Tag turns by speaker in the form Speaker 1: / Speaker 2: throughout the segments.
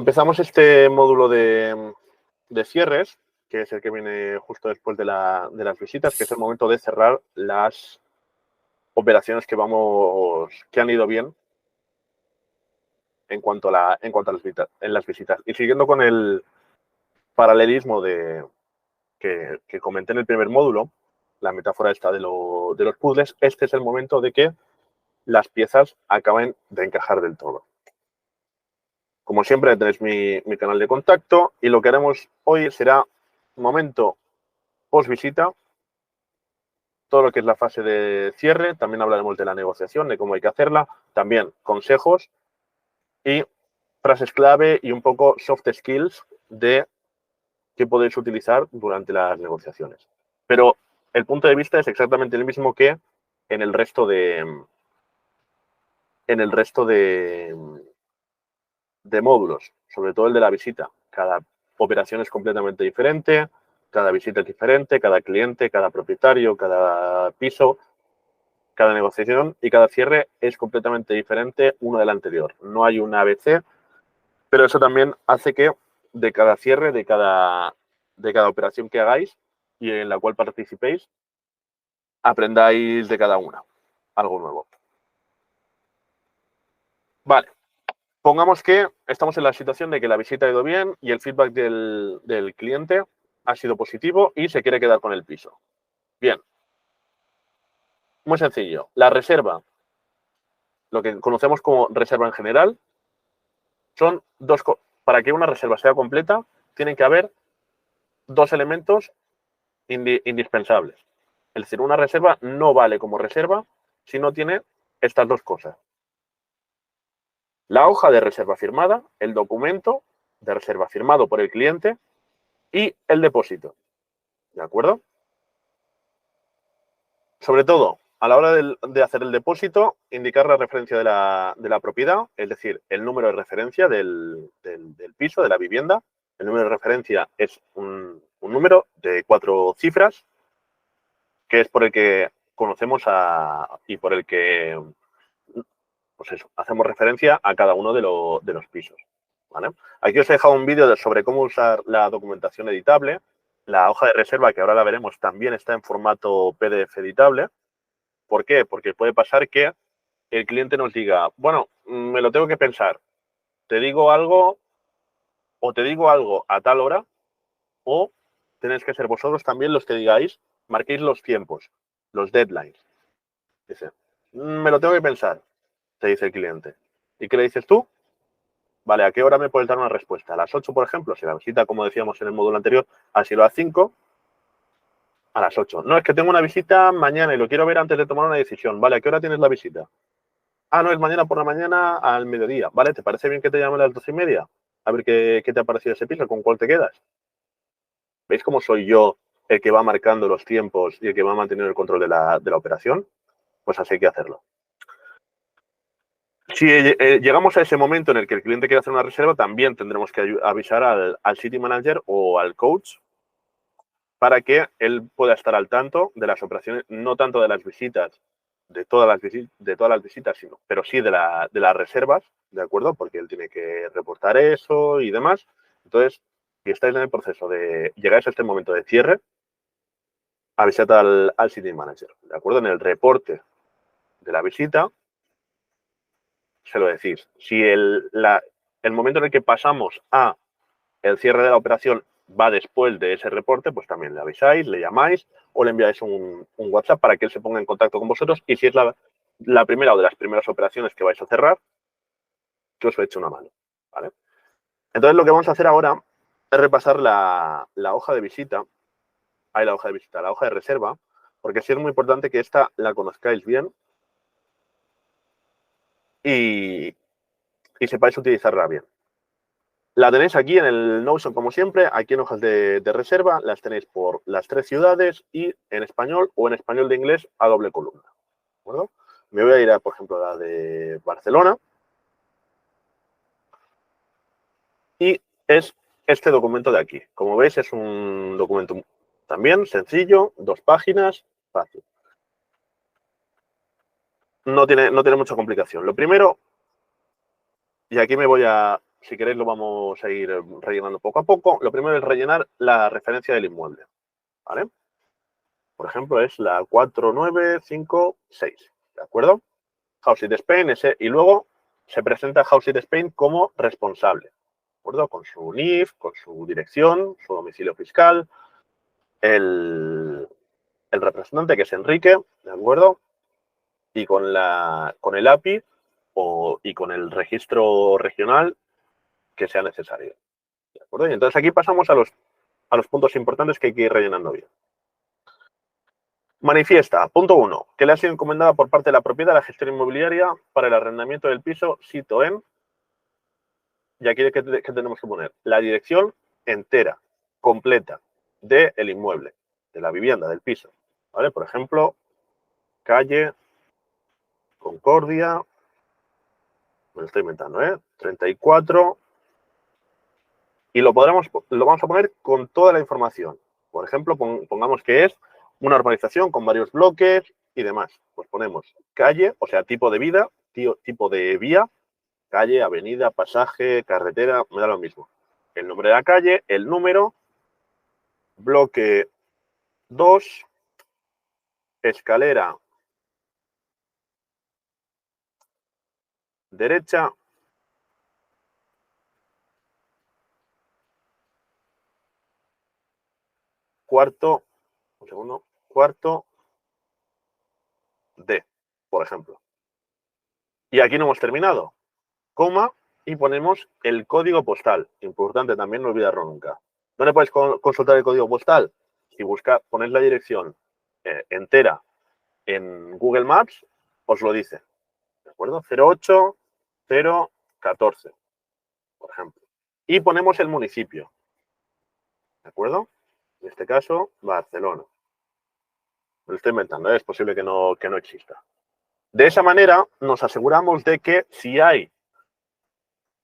Speaker 1: Empezamos este módulo de cierres, que es el que viene justo después de las visitas, que es el momento de cerrar las operaciones que han ido bien en cuanto a las visitas. Y siguiendo con el paralelismo que comenté en el primer módulo, la metáfora esta de los puzzles, este es el momento de que las piezas acaben de encajar del todo. Como siempre, tenéis mi canal de contacto y lo que haremos hoy será momento post visita, todo lo que es la fase de cierre, también hablaremos de la negociación, de cómo hay que hacerla, también consejos y frases clave y un poco soft skills de qué podéis utilizar durante las negociaciones. Pero el punto de vista es exactamente el mismo que en el resto de módulos, sobre todo el de la visita. Cada operación es completamente diferente, cada visita es diferente, cada cliente, cada propietario, cada piso, cada negociación y cada cierre es completamente diferente uno del anterior. No hay un ABC, pero eso también hace que de cada cierre, de cada operación que hagáis y en la cual participéis, aprendáis de cada una algo nuevo. Vale. Pongamos que estamos en la situación de que la visita ha ido bien y el feedback del cliente ha sido positivo y se quiere quedar con el piso. Bien. Muy sencillo. La reserva, lo que conocemos como reserva en general, son dos cosas. Para que una reserva sea completa, tienen que haber dos elementos indispensables. Es decir, una reserva no vale como reserva si no tiene estas dos cosas. La hoja de reserva firmada, el documento de reserva firmado por el cliente y el depósito. ¿De acuerdo? Sobre todo, a la hora de hacer el depósito, indicar la referencia de la propiedad, es decir, el número de referencia del piso, de la vivienda. El número de referencia es un número de 4 cifras, que es por el que conocemos y por el que pues eso, hacemos referencia a cada uno de los pisos. ¿Vale? Aquí os he dejado un vídeo sobre cómo usar la documentación editable. La hoja de reserva, que ahora la veremos, también está en formato PDF editable. ¿Por qué? Porque puede pasar que el cliente nos diga, bueno, me lo tengo que pensar, te digo algo a tal hora, o tenéis que ser vosotros también los que digáis, marquéis los tiempos, los deadlines. Dice, me lo tengo que pensar, te dice el cliente. ¿Y qué le dices tú? Vale, ¿a qué hora me puedes dar una respuesta? A las 8, por ejemplo, si la visita, como decíamos en el módulo anterior, ha sido a las 5, a las 8. No, es que tengo una visita mañana y lo quiero ver antes de tomar una decisión. Vale, ¿a qué hora tienes la visita? Ah, no, es mañana por la mañana al mediodía. Vale, ¿te parece bien que te llame a las 12:30? A ver qué te ha parecido ese piso, con cuál te quedas. ¿Veis cómo soy yo el que va marcando los tiempos y el que va manteniendo el control de la operación? Pues así hay que hacerlo. Si llegamos a ese momento en el que el cliente quiere hacer una reserva, también tendremos que avisar al City Manager o al coach para que él pueda estar al tanto de las operaciones, no tanto de las visitas, de todas las visitas, pero sí de las reservas, ¿de acuerdo? Porque él tiene que reportar eso y demás. Entonces, si estáis en el proceso de llegáis a este momento de cierre, avisad al City Manager, ¿de acuerdo? En el reporte de la visita, se lo decís. Si el momento en el que pasamos a el cierre de la operación va después de ese reporte, pues también le avisáis, le llamáis o le enviáis un WhatsApp para que él se ponga en contacto con vosotros y si es la primera o de las primeras operaciones que vais a cerrar, que os he hecho una mano, ¿vale? Entonces, lo que vamos a hacer ahora es repasar la hoja de visita, la hoja de reserva, porque sí es muy importante que esta la conozcáis bien y sepáis utilizarla bien. La tenéis aquí en el Notion, como siempre, aquí en hojas de reserva, las tenéis por las 3 ciudades y en español o en español de inglés a doble columna. ¿De acuerdo? Me voy a ir a, por ejemplo, a la de Barcelona. Y es este documento de aquí. Como veis, es un documento también sencillo, 2 páginas, fácil. No tiene mucha complicación. Lo primero, y aquí me voy a si queréis lo vamos a ir rellenando poco a poco. Lo primero es rellenar la referencia del inmueble, ¿vale? Por ejemplo, es la 4956, ¿de acuerdo? House It Spain, y luego se presenta House It Spain como responsable, ¿de acuerdo? Con su NIF, con su dirección, su domicilio fiscal, el representante, que es Enrique, ¿de acuerdo? Y con el API y con el registro regional que sea necesario, ¿de acuerdo? Y entonces aquí pasamos a los puntos importantes que hay que ir rellenando bien. Manifiesta, punto 1, que le ha sido encomendada por parte de la propiedad la gestión inmobiliaria para el arrendamiento del piso sito en, y aquí ¿qué tenemos que poner? La dirección entera, completa, del inmueble, de la vivienda, del piso, ¿vale? Por ejemplo, calle Concordia, me lo estoy inventando, 34, y lo vamos a poner con toda la información. Por ejemplo, pongamos que es una urbanización con varios bloques y demás. Pues ponemos calle, o sea, tipo de vida, tipo de vía, calle, avenida, pasaje, carretera, me da lo mismo. El nombre de la calle, el número, bloque 2, escalera derecha, cuarto, un segundo, cuarto D, por ejemplo. Y aquí no hemos terminado. Coma, y ponemos el código postal. Importante también, no olvidarlo nunca. ¿Dónde podéis consultar el código postal? Si ponéis la dirección entera en Google Maps, os lo dice. ¿De acuerdo? 08014, por ejemplo. Y ponemos el municipio. ¿De acuerdo? En este caso, Barcelona. Me lo estoy inventando, es posible que no exista. De esa manera, nos aseguramos de que si hay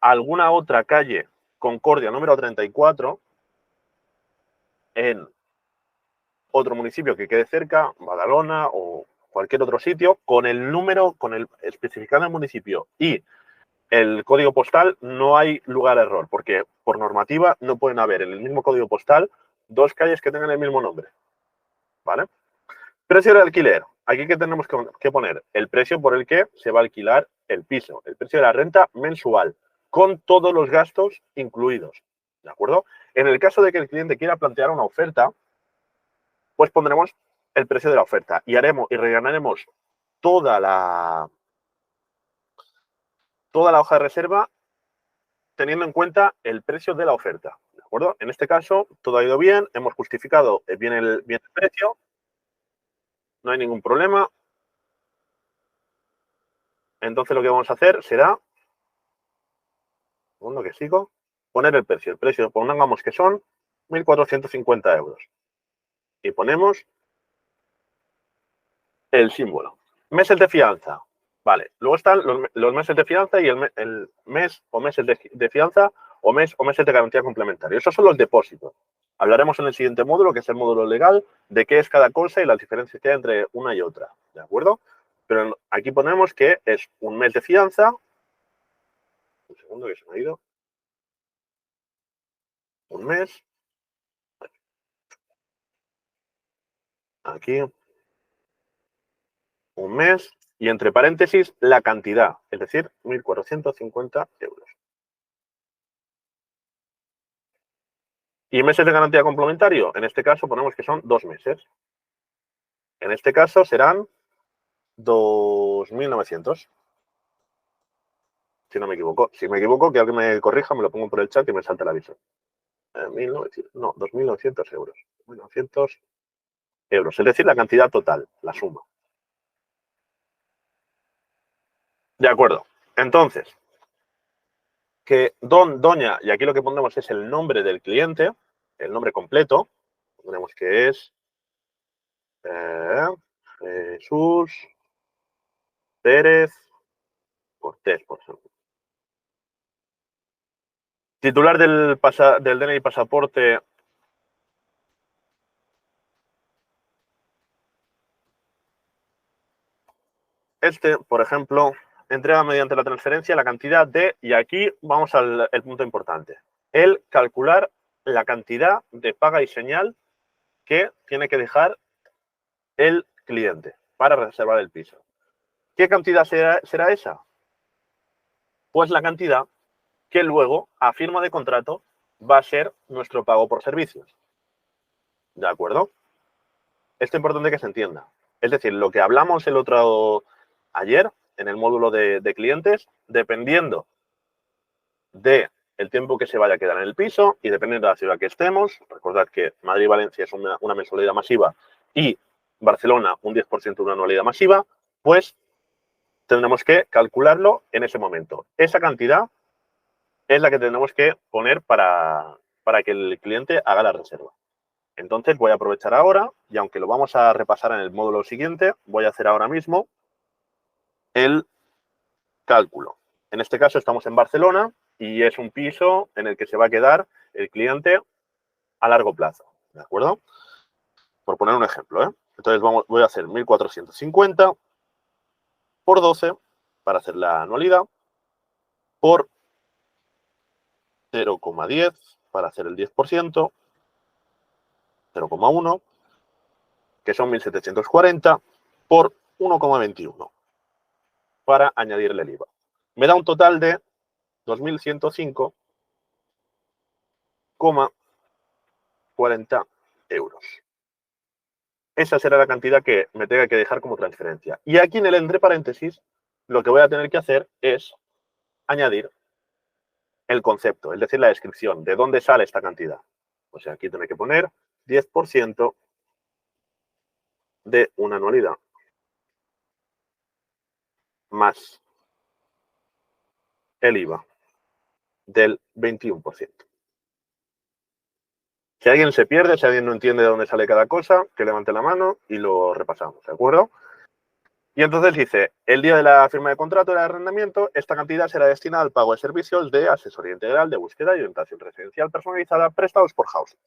Speaker 1: alguna otra calle Concordia número 34 en otro municipio que quede cerca, Badalona o cualquier otro sitio, con el número, especificando el municipio y el código postal, no hay lugar a error, porque por normativa no pueden haber en el mismo código postal dos calles que tengan el mismo nombre, ¿vale? Precio de alquiler. Aquí que tenemos que poner el precio por el que se va a alquilar el piso, el precio de la renta mensual, con todos los gastos incluidos, ¿de acuerdo? En el caso de que el cliente quiera plantear una oferta, pues pondremos el precio de la oferta y rellenaremos toda la hoja de reserva teniendo en cuenta el precio de la oferta, ¿de acuerdo? En este caso, todo ha ido bien, hemos justificado bien el precio, no hay ningún problema. Entonces lo que vamos a hacer será, segundo que sigo, poner el precio. El precio, pongamos que son 1.450 euros. Y ponemos el símbolo. Meses de fianza. Vale, luego están los meses de fianza y el mes o meses de fianza o meses de garantía complementaria. Esos son los depósitos. Hablaremos en el siguiente módulo, que es el módulo legal, de qué es cada cosa y las diferencias que hay entre una y otra. ¿De acuerdo? Pero aquí ponemos que es un mes de fianza. Un segundo que se me ha ido. Un mes. Aquí. Un mes. Y entre paréntesis, la cantidad, es decir, 1.450 euros. ¿Y meses de garantía complementario? En este caso ponemos que son 2 meses. En este caso serán 2.900. Si no me equivoco. Si me equivoco, que alguien me corrija, me lo pongo por el chat y me salta el aviso. 2.900 euros. 2.900 euros. Es decir, la cantidad total, la suma. De acuerdo. Entonces, que doña, y aquí lo que pondremos es el nombre del cliente, el nombre completo. Pondremos que es Jesús Pérez Cortés, por ejemplo. Titular del DNI pasaporte. Por ejemplo, entrega mediante la transferencia la cantidad de, y aquí vamos al punto importante, el calcular la cantidad de paga y señal que tiene que dejar el cliente para reservar el piso. ¿Qué cantidad será esa? Pues la cantidad que luego, a firma de contrato, va a ser nuestro pago por servicios. ¿De acuerdo? Esto es importante que se entienda. Es decir, lo que hablamos ayer en el módulo de clientes, dependiendo del tiempo que se vaya a quedar en el piso y dependiendo de la ciudad que estemos, recordad que Madrid y Valencia es una mensualidad masiva y Barcelona un 10% de una anualidad masiva, pues tendremos que calcularlo en ese momento. Esa cantidad es la que tenemos que poner para que el cliente haga la reserva. Entonces voy a aprovechar ahora y aunque lo vamos a repasar en el módulo siguiente, voy a hacer ahora mismo el cálculo. En este caso estamos en Barcelona y es un piso en el que se va a quedar el cliente a largo plazo. ¿De acuerdo? Por poner un ejemplo, ¿eh? Entonces voy a hacer 1.450 por 12 para hacer la anualidad, por 0,10 para hacer el 10%, 0,1, que son 1.740, por 1,21 para añadirle el IVA. Me da un total de 2.105,40 euros. Esa será la cantidad que me tenga que dejar como transferencia. Y aquí en el entre paréntesis, lo que voy a tener que hacer es añadir el concepto, es decir, la descripción, de dónde sale esta cantidad. O sea, aquí tendré que poner 10% de una anualidad más el IVA del 21%. Si alguien se pierde, si alguien no entiende de dónde sale cada cosa, que levante la mano y lo repasamos, ¿de acuerdo? Y entonces dice, el día de la firma de contrato de arrendamiento, esta cantidad será destinada al pago de servicios de asesoría integral, de búsqueda y orientación residencial personalizada prestados por Housing.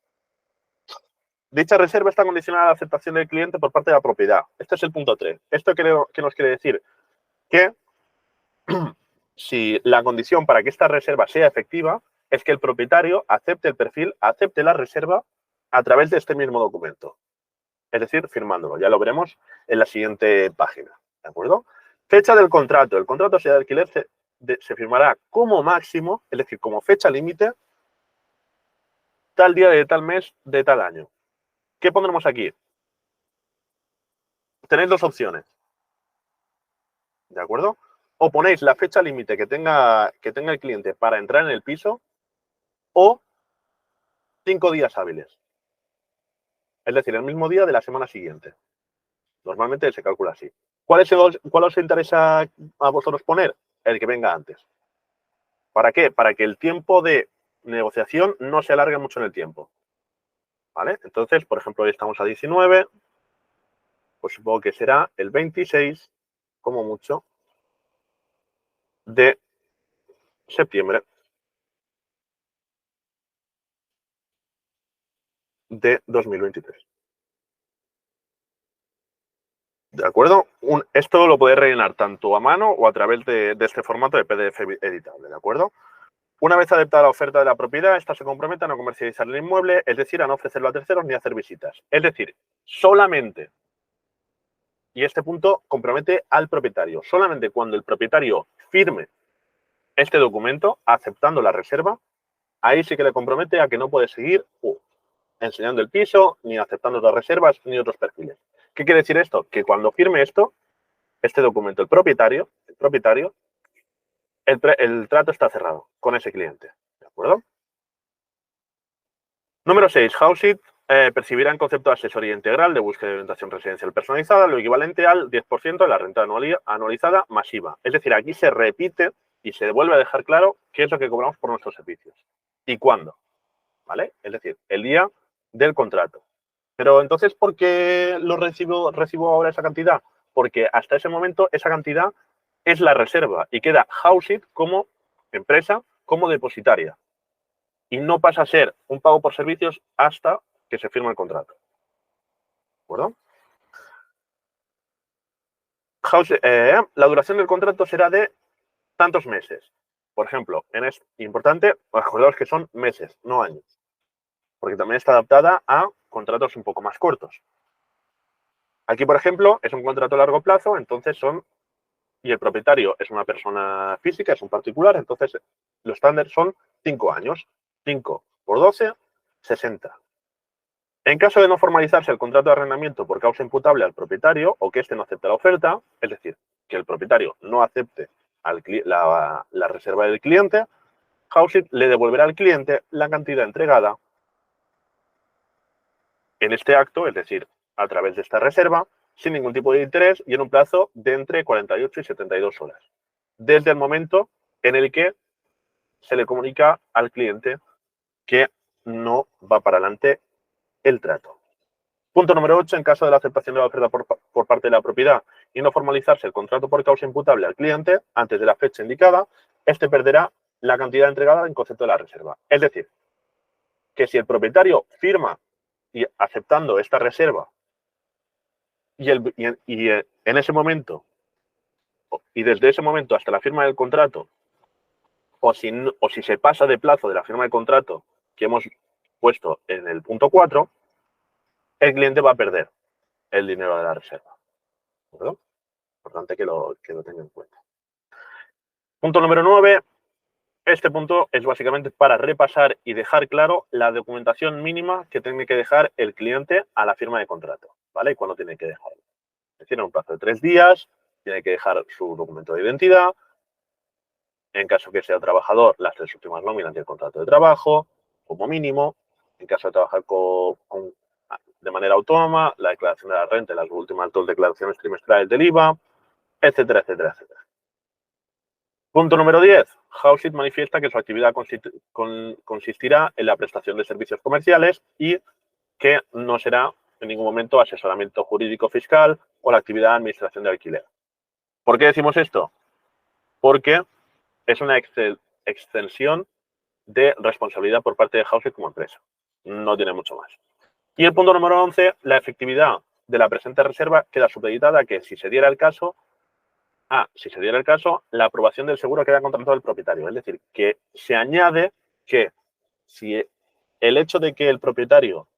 Speaker 1: Dicha reserva está condicionada a la aceptación del cliente por parte de la propiedad. Este es el punto 3. ¿Esto qué nos quiere decir? Que si la condición para que esta reserva sea efectiva es que el propietario acepte el perfil, acepte la reserva a través de este mismo documento. Es decir, firmándolo. Ya lo veremos en la siguiente página. ¿De acuerdo? Fecha del contrato. El contrato de alquiler se firmará como máximo, es decir, como fecha límite, tal día de tal mes de tal año. ¿Qué pondremos aquí? Tenéis dos opciones. ¿De acuerdo? O ponéis la fecha límite que tenga el cliente para entrar en el piso o 5 días hábiles. Es decir, el mismo día de la semana siguiente. Normalmente se calcula así. ¿Cuál os interesa a vosotros poner? El que venga antes. ¿Para qué? Para que el tiempo de negociación no se alargue mucho en el tiempo. ¿Vale? Entonces, por ejemplo, hoy estamos a 19, pues supongo que será el 26, como mucho, de septiembre de 2023. ¿De acuerdo? Esto lo podéis rellenar tanto a mano o a través de este formato de PDF editable, ¿de acuerdo? Una vez aceptada la oferta de la propiedad, esta se compromete a no comercializar el inmueble, es decir, a no ofrecerlo a terceros ni a hacer visitas. Es decir, solamente, y este punto compromete al propietario, solamente cuando el propietario firme este documento aceptando la reserva, ahí sí que le compromete a que no puede seguir enseñando el piso, ni aceptando otras reservas, ni otros perfiles. ¿Qué quiere decir esto? Que cuando firme este documento, el propietario, el trato está cerrado con ese cliente. ¿De acuerdo? Número 6. Housing percibirá en concepto de asesoría integral de búsqueda de orientación residencial personalizada lo equivalente al 10% de la renta anualizada masiva. Es decir, aquí se repite y se vuelve a dejar claro qué es lo que cobramos por nuestros servicios y cuándo. ¿Vale? Es decir, el día del contrato. Pero entonces, ¿por qué recibo ahora esa cantidad? Porque hasta ese momento esa cantidad es la reserva y queda Housing como empresa, como depositaria. Y no pasa a ser un pago por servicios hasta que se firma el contrato. ¿De acuerdo? La duración del contrato será de tantos meses. Por ejemplo, es importante, acordaos que son meses, no años, porque también está adaptada a contratos un poco más cortos. Aquí, por ejemplo, es un contrato a largo plazo, entonces y el propietario es una persona física, es un particular, entonces los estándares son 5 años. 5 por 12, 60. En caso de no formalizarse el contrato de arrendamiento por causa imputable al propietario o que éste no acepte la oferta, es decir, que el propietario no acepte la reserva del cliente, Houseit le devolverá al cliente la cantidad entregada en este acto, es decir, a través de esta reserva, sin ningún tipo de interés y en un plazo de entre 48 y 72 horas, desde el momento en el que se le comunica al cliente que no va para adelante el trato. Punto número 8. En caso de la aceptación de la oferta por parte de la propiedad y no formalizarse el contrato por causa imputable al cliente antes de la fecha indicada, este perderá la cantidad entregada en concepto de la reserva. Es decir, que si el propietario firma y aceptando esta reserva y en ese momento y desde ese momento hasta la firma del contrato o si se pasa de plazo de la firma del contrato que hemos puesto en el punto 4, el cliente va a perder el dinero de la reserva. ¿De acuerdo? Importante que lo tenga en cuenta. Punto número 9. Este punto es básicamente para repasar y dejar claro la documentación mínima que tiene que dejar el cliente a la firma de contrato, ¿vale? Y cuándo tiene que dejarlo. Es decir, en un plazo de 3 días, tiene que dejar su documento de identidad, en caso que sea trabajador, las 3 últimas nóminas del contrato de trabajo, como mínimo, en caso de trabajar de manera autónoma, la declaración de la renta, las últimas 2 declaraciones trimestrales del IVA, etcétera, etcétera, etcétera. Punto número 10. Houseit manifiesta que su actividad consistirá en la prestación de servicios comerciales y que no será en ningún momento asesoramiento jurídico fiscal o la actividad de administración de alquiler. ¿Por qué decimos esto? Porque es una extensión de responsabilidad por parte de Houseit como empresa. No tiene mucho más. Y el punto número 11, la efectividad de la presente reserva queda supeditada a que si se diera el caso, la aprobación del seguro queda contratado del propietario. Es decir, que se añade que si el hecho de que el propietario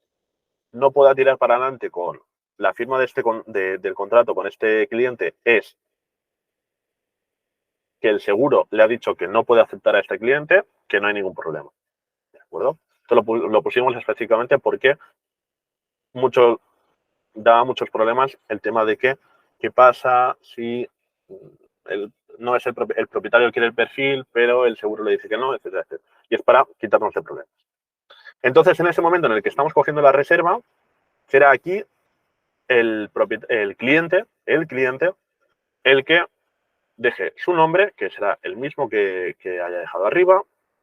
Speaker 1: no pueda tirar para adelante con la firma del contrato con este cliente es que el seguro le ha dicho que no puede aceptar a este cliente, que no hay ningún problema. ¿De acuerdo? Esto lo pusimos específicamente porque daba muchos problemas el tema de qué pasa si no es el propietario quiere el perfil, pero el seguro le dice que no, etcétera, etcétera. Y es para quitarnos de problemas. Entonces, en ese momento en el que estamos cogiendo la reserva, será aquí el cliente el que deje su nombre, que será el mismo que haya dejado arriba,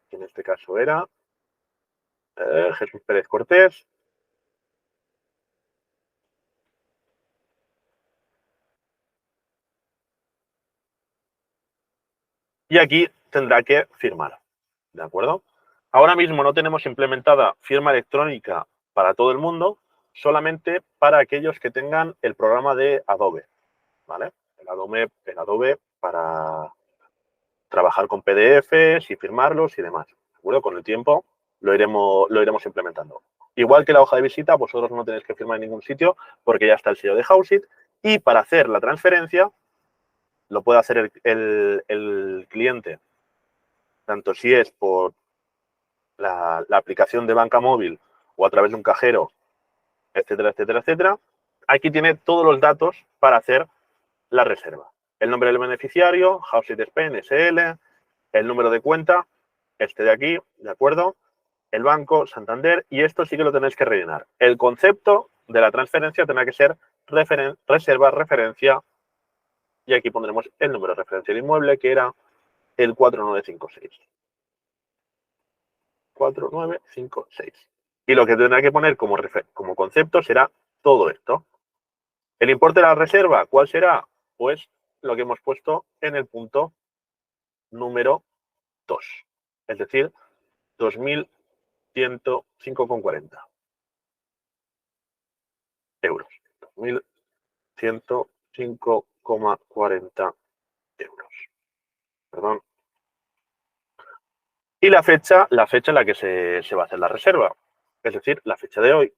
Speaker 1: que en este caso era Jesús Pérez Cortés. Y aquí tendrá que firmar. ¿De acuerdo? Ahora mismo no tenemos implementada firma electrónica para todo el mundo, solamente para aquellos que tengan el programa de Adobe, ¿vale? El Adobe para trabajar con PDFs y firmarlos y demás. ¿De acuerdo? Con el tiempo lo iremos implementando. Igual que la hoja de visita, vosotros no tenéis que firmar en ningún sitio porque ya está el sello de Houseit y para hacer la transferencia lo puede hacer el cliente, tanto si es por la aplicación de banca móvil o a través de un cajero, etcétera, etcétera, etcétera. Aquí tiene todos los datos para hacer la reserva. El nombre del beneficiario, Houseit Spain SL, el número de cuenta, este de aquí, ¿de acuerdo? El banco, Santander, y esto sí que lo tenéis que rellenar. El concepto de la transferencia tendrá que ser reserva, referencia, y aquí pondremos el número de referencia del inmueble, que era el 4956. 4956. Y lo que tendrá que poner como concepto será todo esto. ¿El importe de la reserva cuál será? Pues lo que hemos puesto en el punto número 2. Es decir, 2.105,40 euros. 2.105,40 1,40 euros. Perdón. Y la fecha en la que se va a hacer la reserva. Es decir, la fecha de hoy.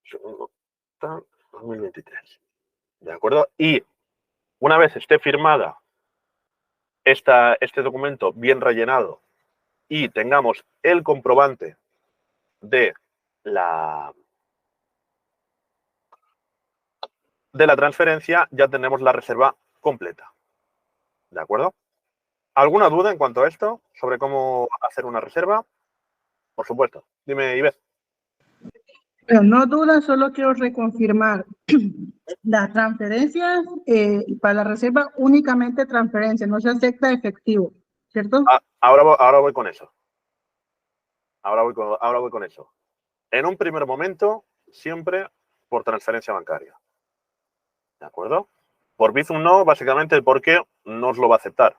Speaker 1: Segundo, 2023. ¿De acuerdo? Y una vez esté firmada este documento bien rellenado y tengamos el comprobante de la transferencia, ya tenemos la reserva completa. ¿De acuerdo? ¿Alguna duda en cuanto a esto? ¿Sobre cómo hacer una reserva? Por supuesto. Dime, Ivez.
Speaker 2: Pero no duda, solo quiero reconfirmar. Las transferencias, para la reserva, únicamente transferencia, no se acepta efectivo, ¿cierto?
Speaker 1: Ahora voy con eso. Ahora voy con eso. En un primer momento, siempre por transferencia bancaria. ¿De acuerdo? Por Bizum no, básicamente porque no os lo va a aceptar.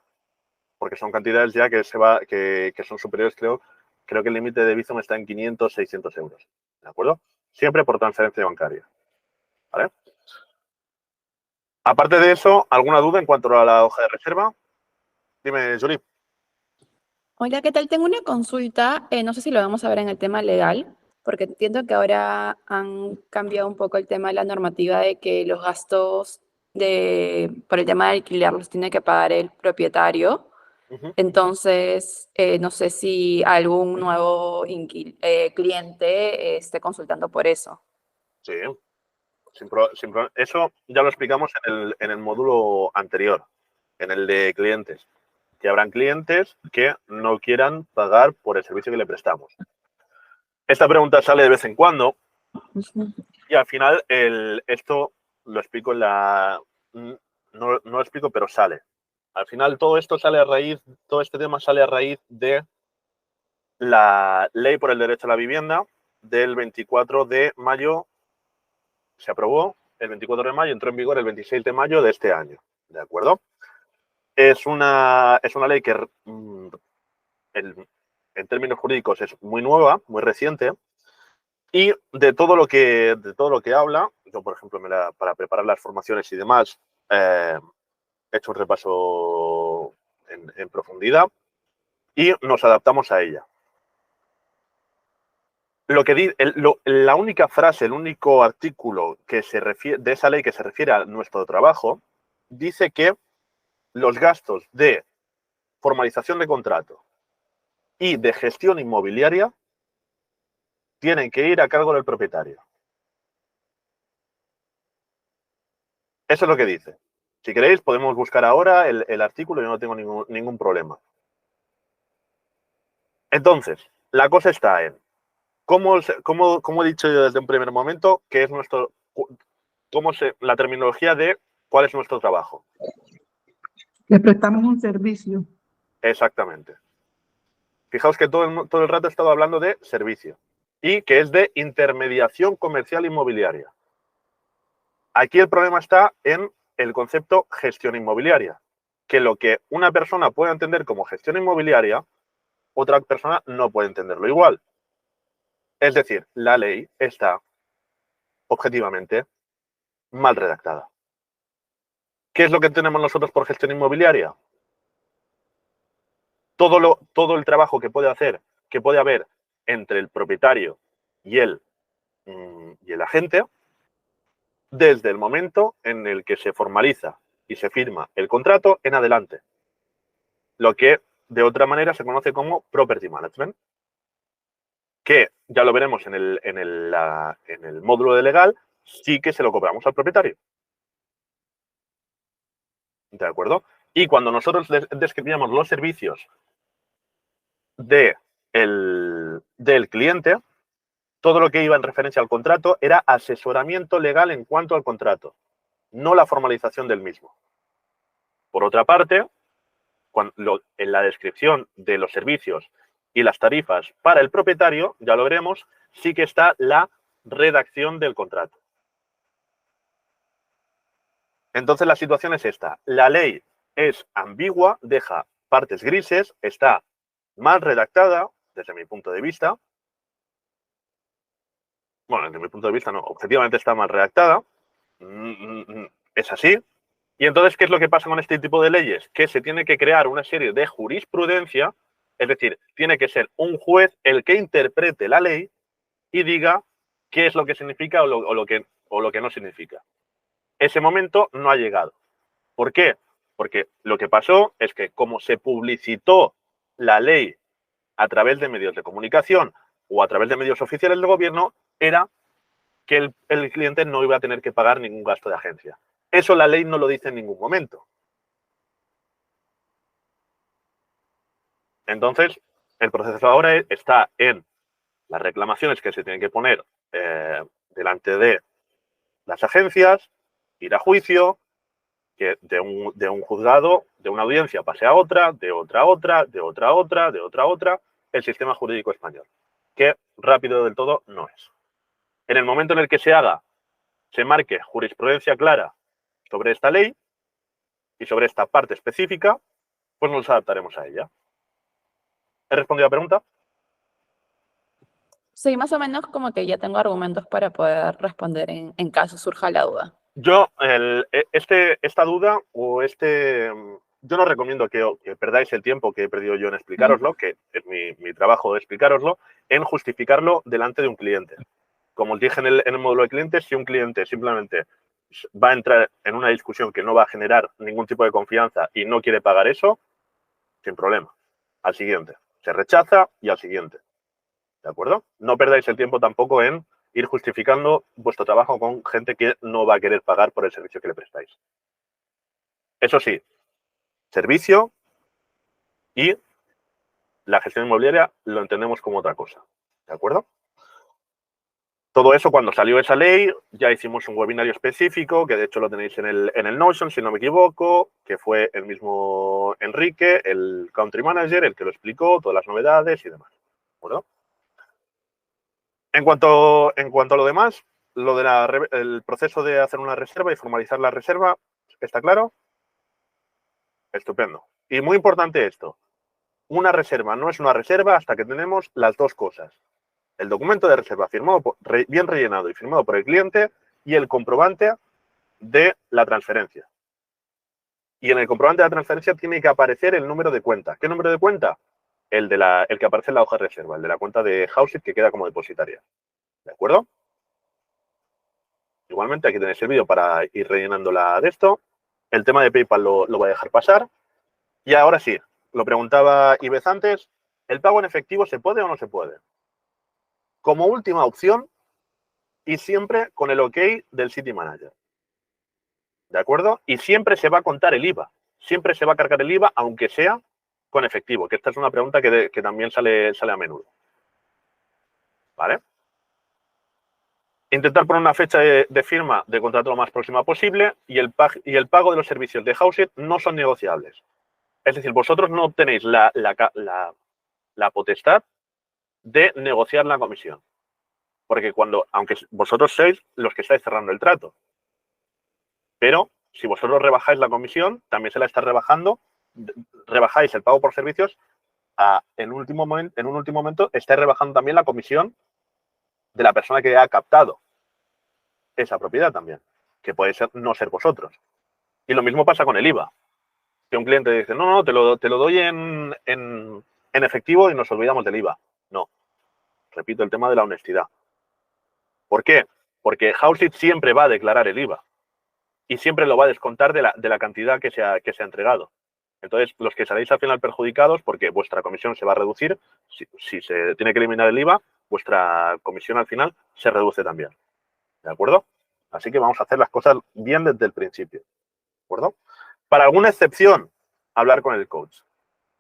Speaker 1: Porque son cantidades ya que son superiores, creo que el límite de Bizum está en 500, 600 euros. ¿De acuerdo? Siempre por transferencia bancaria. ¿Vale? Aparte de eso, ¿alguna duda en cuanto a la hoja de reserva? Dime, Jolie.
Speaker 3: Hola, ¿qué tal? Tengo una consulta, no sé si lo vamos a ver en el tema legal, porque entiendo que ahora han cambiado un poco el tema de la normativa de que los gastos por el tema de alquiler los tiene que pagar el propietario. Entonces, no sé si algún nuevo cliente esté consultando por eso.
Speaker 1: Sí, sin problema. Eso ya lo explicamos en el módulo anterior, en el de clientes. Que habrán clientes que no quieran pagar por el servicio que le prestamos. Esta pregunta sale de vez en cuando y al final esto lo explico no lo explico, pero sale. Al final todo este tema sale a raíz de la Ley por el Derecho a la Vivienda del 24 de mayo. Se aprobó el 24 de mayo, entró en vigor el 26 de mayo de este año. ¿De acuerdo? Es una ley que en términos jurídicos es muy nueva, muy reciente, y de todo lo que habla, yo por ejemplo para preparar las formaciones y demás he hecho un repaso en profundidad y nos adaptamos a ella. La única frase, el único artículo que se refiere de esa ley que se refiere a nuestro trabajo dice que los gastos de formalización de contrato y de gestión inmobiliaria tienen que ir a cargo del propietario. Eso es lo que dice. Si queréis, podemos buscar ahora el artículo, yo no tengo ningún problema. Entonces, la cosa está en, como he dicho yo desde un primer momento, que es la terminología de cuál es nuestro trabajo.
Speaker 2: Le prestamos un servicio.
Speaker 1: Exactamente. Fijaos que todo el rato he estado hablando de servicio y que es de intermediación comercial inmobiliaria. Aquí el problema está en el concepto gestión inmobiliaria, que lo que una persona puede entender como gestión inmobiliaria, otra persona no puede entenderlo igual. Es decir, la ley está objetivamente mal redactada. ¿Qué es lo que tenemos nosotros por gestión inmobiliaria? Todo el trabajo que puede haber entre el propietario y el agente, desde el momento en el que se formaliza y se firma el contrato en adelante. Lo que de otra manera se conoce como property management, que ya lo veremos en el módulo de legal, sí que se lo cobramos al propietario. ¿De acuerdo? Y cuando nosotros describíamos los servicios del cliente, todo lo que iba en referencia al contrato era asesoramiento legal en cuanto al contrato, no la formalización del mismo. Por otra parte, en la descripción de los servicios y las tarifas para el propietario, ya lo veremos, sí que está la redacción del contrato. Entonces la situación es esta. La ley es ambigua, deja partes grises, está mal redactada, desde mi punto de vista, bueno, desde mi punto de vista no, objetivamente está mal redactada, es así. Y entonces, ¿qué es lo que pasa con este tipo de leyes? Que se tiene que crear una serie de jurisprudencia, es decir, tiene que ser un juez el que interprete la ley y diga qué es lo que significa o lo que no significa. Ese momento no ha llegado. ¿Por qué? Porque lo que pasó es que como se publicitó la ley a través de medios de comunicación o a través de medios oficiales del gobierno, era que el cliente no iba a tener que pagar ningún gasto de agencia. Eso la ley no lo dice en ningún momento. Entonces, el proceso ahora está en las reclamaciones que se tienen que poner delante de las agencias, ir a juicio, que de un juzgado, de una audiencia pase a otra, de otra a otra, de otra a otra, de otra a otra, el sistema jurídico español, que rápido del todo no es. En el momento en el que se marque jurisprudencia clara sobre esta ley y sobre esta parte específica, pues nos adaptaremos a ella. ¿He respondido a la pregunta?
Speaker 3: Sí, más o menos como que ya tengo argumentos para poder responder en caso surja la duda.
Speaker 1: Yo, esta duda o yo no recomiendo que perdáis el tiempo que he perdido yo en explicároslo, que es mi trabajo de explicároslo, en justificarlo delante de un cliente. Como os dije en el módulo de clientes, si un cliente simplemente va a entrar en una discusión que no va a generar ningún tipo de confianza y no quiere pagar eso, sin problema. Al siguiente. Se rechaza y al siguiente. ¿De acuerdo? No perdáis el tiempo tampoco en ir justificando vuestro trabajo con gente que no va a querer pagar por el servicio que le prestáis. Eso sí, servicio y la gestión inmobiliaria lo entendemos como otra cosa. ¿De acuerdo? Todo eso, cuando salió esa ley, ya hicimos un webinario específico, que de hecho lo tenéis en el Notion, si no me equivoco, que fue el mismo Enrique, el Country Manager, el que lo explicó, todas las novedades y demás. ¿De acuerdo? En cuanto a lo demás, el proceso de hacer una reserva y formalizar la reserva, ¿está claro? Estupendo. Y muy importante esto, una reserva no es una reserva hasta que tenemos las dos cosas. El documento de reserva firmado bien rellenado y firmado por el cliente y el comprobante de la transferencia. Y en el comprobante de la transferencia tiene que aparecer el número de cuenta. ¿Qué número de cuenta? El que aparece en la hoja de reserva, el de la cuenta de Houseit que queda como depositaria. ¿De acuerdo? Igualmente, aquí tenéis el vídeo para ir rellenando de esto. El tema de PayPal lo voy a dejar pasar. Y ahora sí, lo preguntaba Ives antes, ¿el pago en efectivo se puede o no se puede? Como última opción y siempre con el OK del City Manager. ¿De acuerdo? Y siempre se va a contar el IVA. Siempre se va a cargar el IVA, aunque sea con efectivo, que esta es una pregunta que también sale a menudo. ¿Vale? Intentar poner una fecha de firma de contrato lo más próxima posible y el pago de los servicios de Houseit no son negociables. Es decir, vosotros no tenéis la potestad de negociar la comisión. Porque aunque vosotros sois los que estáis cerrando el trato, pero si vosotros rebajáis la comisión, también se la está rebajando, rebajáis el pago por servicios, en un último momento estáis rebajando también la comisión de la persona que ha captado esa propiedad también, que puede no ser vosotros. Y lo mismo pasa con el IVA. Que un cliente dice, no, te lo doy en efectivo y nos olvidamos del IVA. No. Repito, el tema de la honestidad. ¿Por qué? Porque Houseit siempre va a declarar el IVA y siempre lo va a descontar de la cantidad que se ha entregado. Entonces, los que seréis al final perjudicados, porque vuestra comisión se va a reducir, si se tiene que eliminar el IVA, vuestra comisión al final se reduce también. ¿De acuerdo? Así que vamos a hacer las cosas bien desde el principio. ¿De acuerdo? Para alguna excepción, hablar con el coach.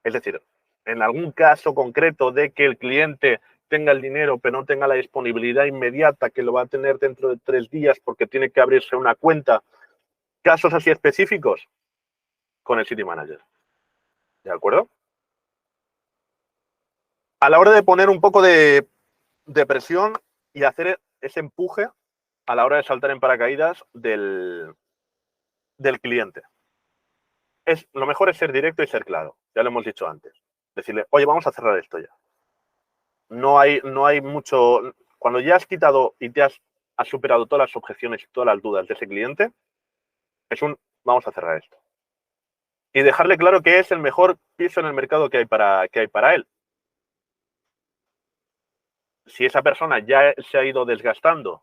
Speaker 1: Es decir, en algún caso concreto de que el cliente tenga el dinero pero no tenga la disponibilidad inmediata, que lo va a tener dentro de 3 días porque tiene que abrirse una cuenta, casos así específicos, con el City Manager. ¿De acuerdo? A la hora de poner un poco de presión y hacer ese empuje a la hora de saltar en paracaídas del cliente. Lo mejor es ser directo y ser claro. Ya lo hemos dicho antes. Decirle, oye, vamos a cerrar esto ya. No hay mucho... cuando ya has quitado y has superado todas las objeciones y todas las dudas de ese cliente, vamos a cerrar esto. Y dejarle claro que es el mejor piso en el mercado que hay para él. Si esa persona ya se ha ido desgastando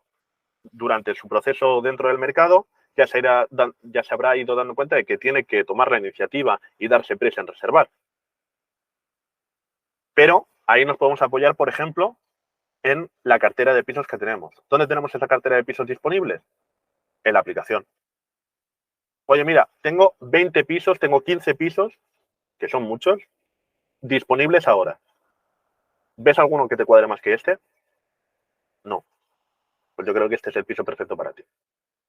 Speaker 1: durante su proceso dentro del mercado, ya se habrá ido dando cuenta de que tiene que tomar la iniciativa y darse prisa en reservar. Pero ahí nos podemos apoyar, por ejemplo, en la cartera de pisos que tenemos. ¿Dónde tenemos esa cartera de pisos disponibles? En la aplicación. Oye, mira, tengo 20 pisos, tengo 15 pisos, que son muchos, disponibles ahora. ¿Ves alguno que te cuadre más que este? No. Pues yo creo que este es el piso perfecto para ti.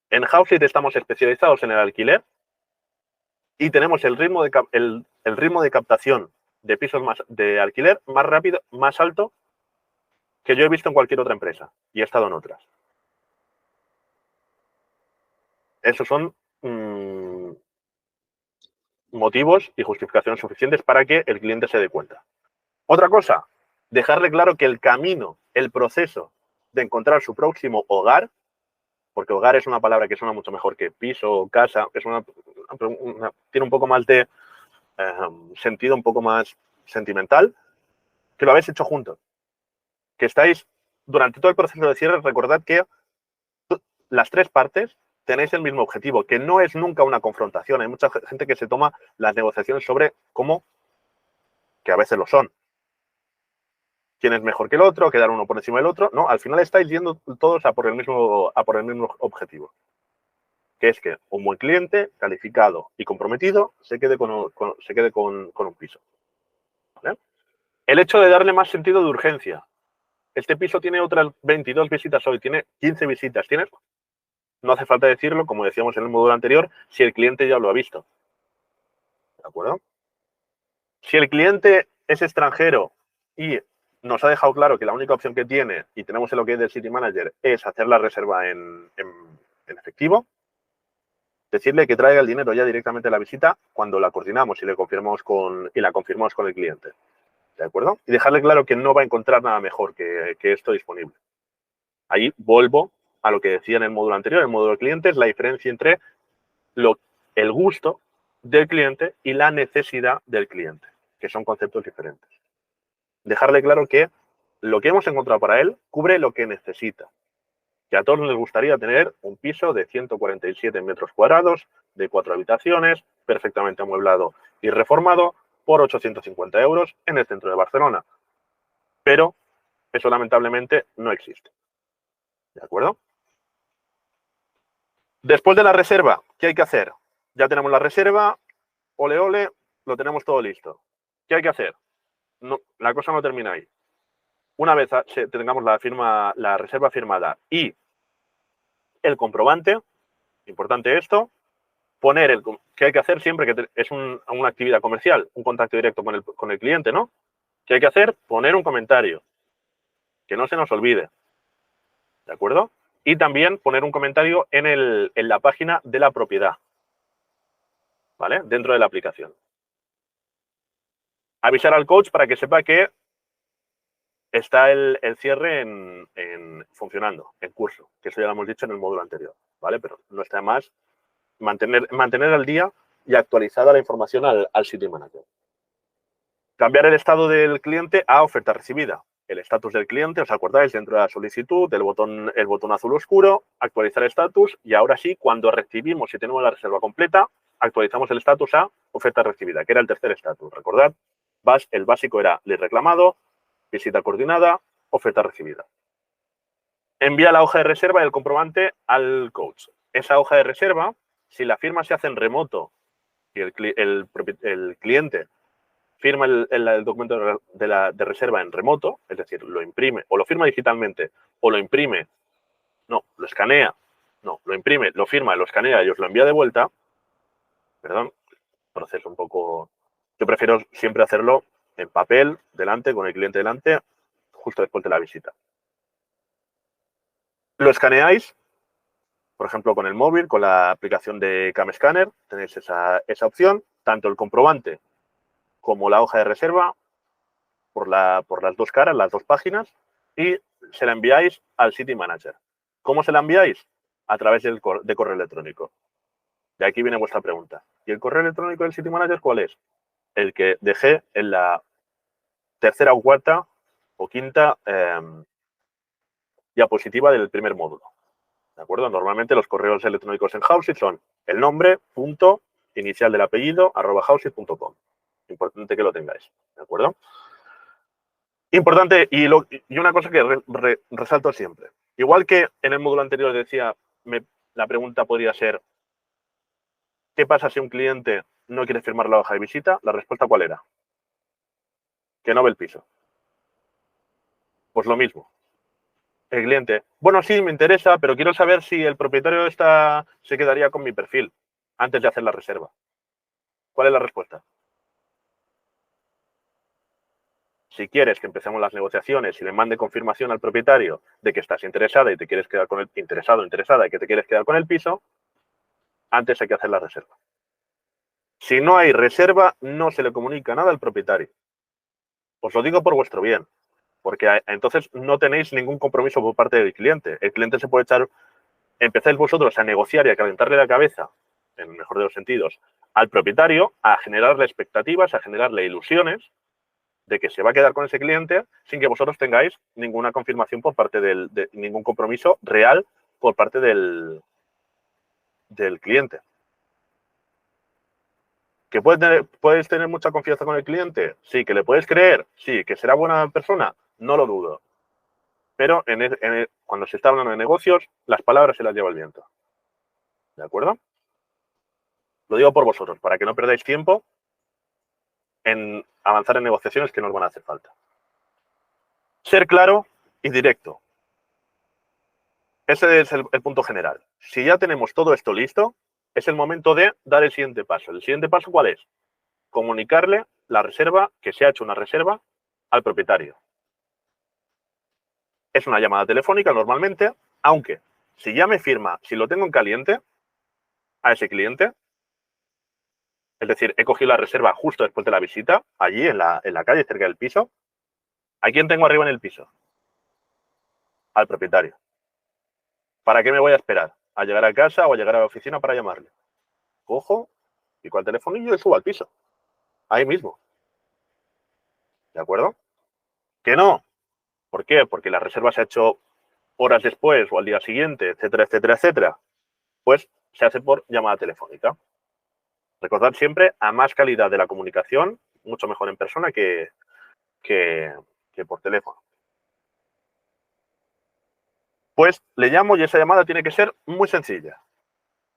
Speaker 1: En Houseit estamos especializados en el alquiler y tenemos el ritmo de captación de pisos de alquiler más rápido, más alto que yo he visto en cualquier otra empresa y he estado en otras. Esos son motivos y justificaciones suficientes para que el cliente se dé cuenta. Otra cosa, dejarle claro que el camino, el proceso de encontrar su próximo hogar, porque hogar es una palabra que suena mucho mejor que piso o casa, tiene un poco más de sentido, un poco más sentimental, que lo habéis hecho juntos. Que estáis, durante todo el proceso de cierre, recordad que las tres partes tenéis el mismo objetivo, que no es nunca una confrontación. Hay mucha gente que se toma las negociaciones sobre cómo, que a veces lo son, quién es mejor que el otro, quedar uno por encima del otro. No, al final estáis yendo todos a por el mismo objetivo, que es que un buen cliente, calificado y comprometido, se quede con un piso. ¿Vale? El hecho de darle más sentido de urgencia. Este piso tiene otras 22 visitas hoy, tiene 15 visitas, no hace falta decirlo, como decíamos en el módulo anterior, si el cliente ya lo ha visto. ¿De acuerdo? Si el cliente es extranjero y nos ha dejado claro que la única opción que tiene, y tenemos el OK del City Manager, es hacer la reserva en efectivo, decirle que traiga el dinero ya directamente a la visita cuando la coordinamos y la confirmamos con el cliente. ¿De acuerdo? Y dejarle claro que no va a encontrar nada mejor que esto disponible. Ahí vuelvo a lo que decía en el módulo anterior, el módulo de clientes, la diferencia entre el gusto del cliente y la necesidad del cliente, que son conceptos diferentes. Dejarle claro que lo que hemos encontrado para él cubre lo que necesita. Que a todos les gustaría tener un piso de 147 metros cuadrados, de 4 habitaciones, perfectamente amueblado y reformado, por 850 euros en el centro de Barcelona. Pero eso lamentablemente no existe. ¿De acuerdo? Después de la reserva, ¿qué hay que hacer? Ya tenemos la reserva, ole, ole, lo tenemos todo listo. ¿Qué hay que hacer? No, la cosa no termina ahí. Una vez tengamos la reserva firmada y el comprobante, importante esto, poner ¿qué hay que hacer siempre que es una actividad comercial, un contacto directo con el cliente, ¿no? ¿Qué hay que hacer? Poner un comentario, que no se nos olvide, ¿de acuerdo? Y también poner un comentario en la página de la propiedad, ¿vale? Dentro de la aplicación. Avisar al coach para que sepa que está el cierre funcionando, en curso, que eso ya lo hemos dicho en el módulo anterior, ¿vale? Pero no está más mantener al día y actualizada la información al City Manager. Cambiar el estado del cliente a oferta recibida. El estatus del cliente, ¿os acordáis? Dentro de la solicitud, el botón azul oscuro, actualizar estatus y ahora sí, cuando recibimos y tenemos la reserva completa, actualizamos el estatus a oferta recibida, que era el tercer estatus. Recordad, el básico era lead reclamado, visita coordinada, oferta recibida. Envía la hoja de reserva y el comprobante al coach. Esa hoja de reserva, si la firma se hace en remoto y el cliente firma el documento de reserva en remoto, es decir, lo imprime o lo firma digitalmente o lo imprime, no, lo escanea, no, lo imprime, lo firma, lo escanea y os lo envía de vuelta, perdón, proceso un poco, yo prefiero siempre hacerlo en papel, delante, con el cliente delante, justo después de la visita. Lo escaneáis, por ejemplo, con el móvil, con la aplicación de Cam Scanner, tenéis esa opción, tanto el comprobante como la hoja de reserva por las dos caras, las dos páginas, y se la enviáis al City Manager. ¿Cómo se la enviáis? A través de correo electrónico. De aquí viene vuestra pregunta. ¿Y el correo electrónico del City Manager cuál es? El que dejé en la tercera o cuarta o quinta diapositiva del primer módulo. ¿De acuerdo? Normalmente los correos electrónicos en Houseit son el nombre, punto, inicial del apellido, @houseit.com. Importante que lo tengáis. ¿De acuerdo? Importante, y una cosa que resalto siempre. Igual que en el módulo anterior decía, la pregunta podría ser, ¿qué pasa si un cliente no quiere firmar la hoja de visita? La respuesta, ¿cuál era? Que no ve el piso. Pues lo mismo. El cliente, bueno, sí, me interesa, pero quiero saber si el propietario se quedaría con mi perfil antes de hacer la reserva. ¿Cuál es la respuesta? Si quieres que empecemos las negociaciones y le mande confirmación al propietario de que estás interesada y te quieres quedar con el interesada y que te quieres quedar con el piso, antes hay que hacer la reserva. Si no hay reserva, no se le comunica nada al propietario. Os lo digo por vuestro bien, porque entonces no tenéis ningún compromiso por parte del cliente. El cliente se puede empezáis vosotros a negociar y a calentarle la cabeza, en el mejor de los sentidos, al propietario, a generarle expectativas, a generarle ilusiones de que se va a quedar con ese cliente sin que vosotros tengáis ninguna confirmación por parte de ningún compromiso real por parte del cliente. ¿Que puedes tener mucha confianza con el cliente? Sí. ¿Que le puedes creer? Sí. ¿Que será buena persona? No lo dudo. Pero cuando se está hablando de negocios, las palabras se las lleva el viento. ¿De acuerdo? Lo digo por vosotros, para que no perdáis tiempo en avanzar en negociaciones que no os van a hacer falta. Ser claro y directo. Ese es el punto general. Si ya tenemos todo esto listo, es el momento de dar el siguiente paso. ¿El siguiente paso cuál es? Comunicarle la reserva, que se ha hecho una reserva, al propietario. Es una llamada telefónica normalmente, aunque si ya me firma, si lo tengo en caliente a ese cliente, es decir, he cogido la reserva justo después de la visita, allí en la calle, cerca del piso, ¿a quién tengo arriba en el piso? Al propietario. ¿Para qué me voy a esperar? ¿A llegar a casa o a llegar a la oficina para llamarle? Cojo, pico al telefonillo y subo al piso. Ahí mismo. ¿De acuerdo? ¿Que no? ¿Por qué? Porque la reserva se ha hecho horas después o al día siguiente, etcétera, etcétera, etcétera. Pues se hace por llamada telefónica. Recordad siempre, a más calidad de la comunicación, mucho mejor en persona que por teléfono. Pues le llamo y esa llamada tiene que ser muy sencilla.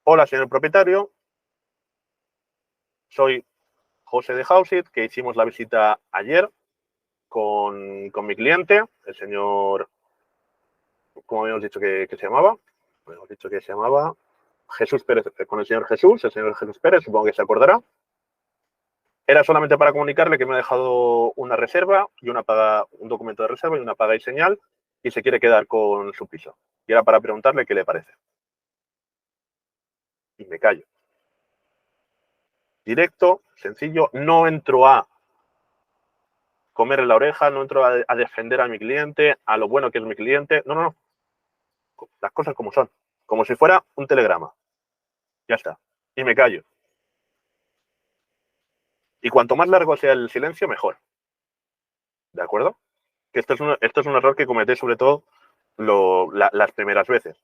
Speaker 1: Hola, señor propietario. Soy José de Houseit, que hicimos la visita ayer con mi cliente, el señor, ¿cómo habíamos dicho que se llamaba? Habíamos dicho que se llamaba Jesús Pérez, con el señor Jesús Pérez, supongo que se acordará. Era solamente para comunicarle que me ha dejado una reserva y un documento de reserva y una paga y señal y se quiere quedar con su piso. Y era para preguntarle qué le parece. Y me callo. Directo, sencillo, no entro a comerle la oreja, no entro a defender a mi cliente, a lo bueno que es mi cliente. No, no, no. Las cosas como son. Como si fuera un telegrama. Ya está. Y me callo. Y cuanto más largo sea el silencio, mejor. ¿De acuerdo? Que esto es un error que cometéis sobre todo las primeras veces.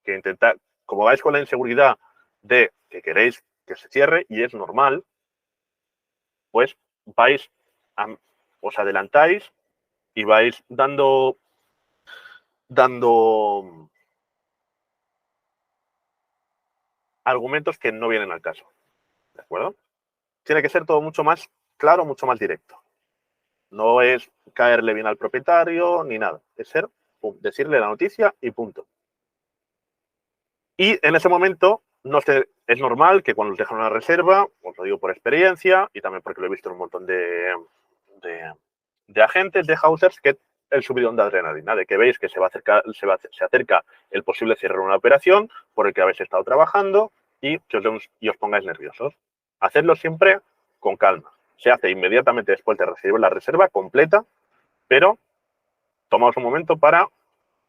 Speaker 1: Que intentar, como vais con la inseguridad de que queréis que se cierre, y es normal, pues os adelantáis y vais dando argumentos que no vienen al caso. ¿De acuerdo? Tiene que ser todo mucho más claro, mucho más directo. No es caerle bien al propietario ni nada. Es decirle la noticia y punto. Y en ese momento es normal que cuando os dejan una reserva, os lo digo por experiencia y también porque lo he visto en un montón de agentes, de housers, que el subidón de adrenalina, de que veis que se acerca el posible cierre de una operación por el que habéis estado trabajando y os pongáis nerviosos. Hacedlo siempre con calma. Se hace inmediatamente después de recibir la reserva completa, pero tomamos un momento para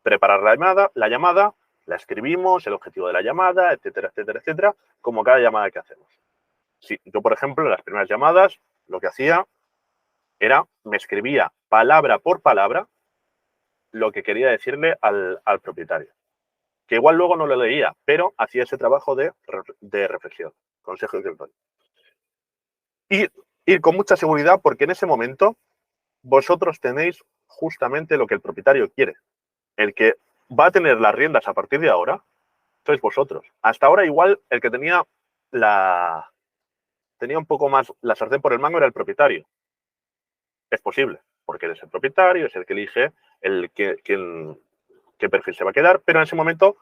Speaker 1: preparar la llamada, la escribimos, el objetivo de la llamada, etcétera, etcétera, etcétera, como cada llamada que hacemos. Sí, yo, por ejemplo, en las primeras llamadas, lo que hacía era, me escribía palabra por palabra lo que quería decirle al propietario. Que igual luego no lo leía, pero hacía ese trabajo de reflexión, consejo de directorio. Y ir con mucha seguridad, porque en ese momento vosotros tenéis justamente lo que el propietario quiere. El que va a tener las riendas a partir de ahora sois vosotros. Hasta ahora igual el que tenía un poco más la sartén por el mango era el propietario. Es posible, porque él es el propietario, es el que elige qué perfil se va a quedar, pero en ese momento